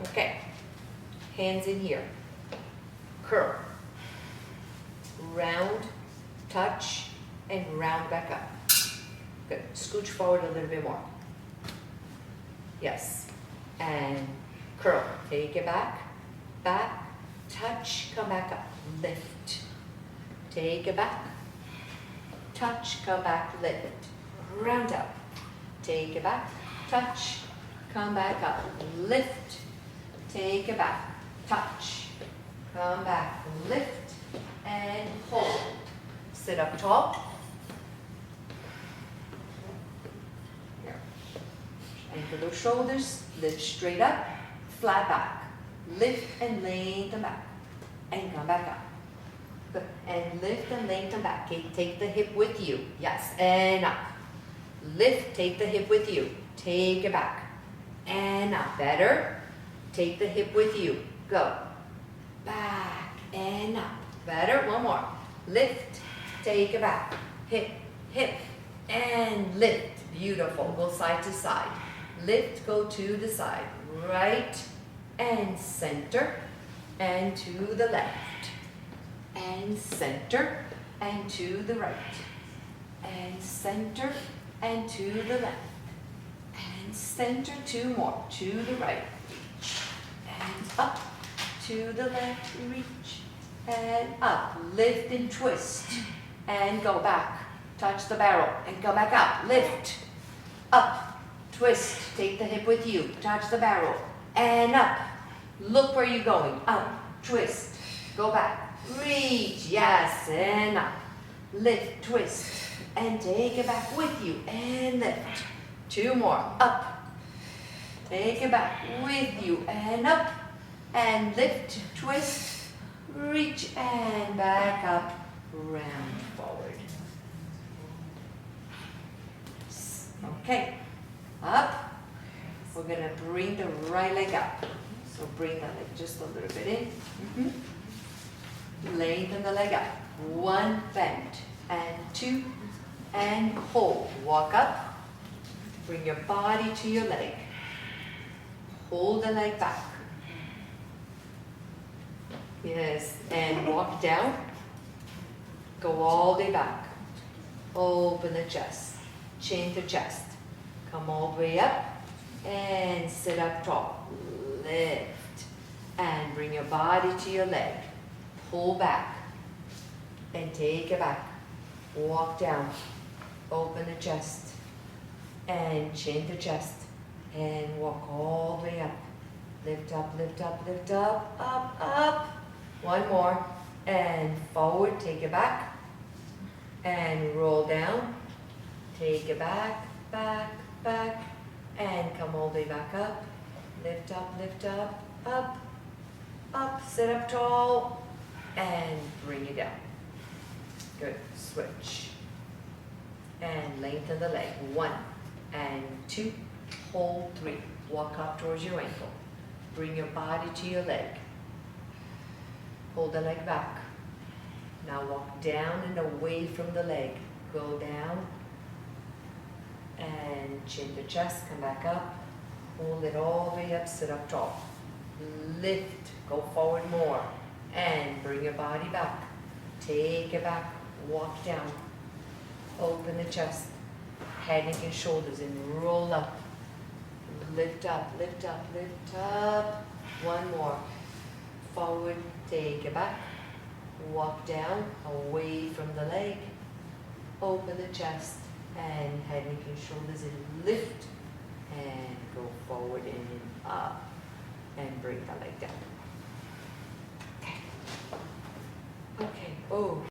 Okay, hands in here, curl, round, touch, and round back up. Good, scooch forward a little bit more. Yes, and curl, take it back, back, touch, come back up, lift, take it back, touch, come back, lift, round up, take it back, touch, come back up, lift, take it back, touch, come back, lift, and hold. Sit up tall. Here. Anchor those shoulders, lift straight up, flat back. Lift and lengthen back, and come back up. Good. And lift and lengthen back. Okay, take the hip with you. Yes, and up. Lift, take the hip with you. Take it back. And up. Better. Take the hip with you. Go. Back and up. Better. One more. Lift. Take it back. Hip, hip, and lift. Beautiful. Go side to side. Lift, go to the side. Right and center and to the left. And center and to the right. And center and to the left. And center, two more, to the right. And up, to the left, reach. And up, lift and twist. And go back, touch the barrel, and go back up, lift. Up, twist, take the hip with you, touch the barrel. And up, look where you're going, up, twist, go back, reach, yes, and up. Lift, twist, and take it back with you, and lift. Two more, up. Take it back with you, and up. And lift, twist, reach, and back up, round forward. Okay, up. We're gonna bring the right leg up. So bring the leg just a little bit in. Lengthen the leg up. One, bend, and two, and hold. Walk up. Bring your body to your leg. Hold the leg back. Yes, and walk down. Go all the way back. Open the chest. Chin to chest. Come all the way up. And sit up tall. Lift. And bring your body to your leg. Pull back. And take it back. Walk down. Open the chest. And chin to chest. And walk all the way up. Lift up, lift up, lift up, up, up. One more. And forward, take it back. And roll down. Take it back, back, back. And come all the way back up. Lift up, up, up. Sit up tall. And bring it down. Good. Switch. And lengthen the leg. One and two. Hold three. Walk up towards your ankle. Bring your body to your leg. Hold the leg back. Now walk down and away from the leg. Go down. And chin to chest, come back up. Hold it all the way up, sit up tall. Lift, go forward more. And bring your body back. Take it back, walk down. Open the chest, head, neck, and shoulders, and roll up. Lift up, lift up, lift up. One more. Forward, take it back. Walk down, away from the leg. Open the chest, and head, neck, and shoulders, and lift. And go forward and up. And bring the leg down. Okay. Okay. Oh.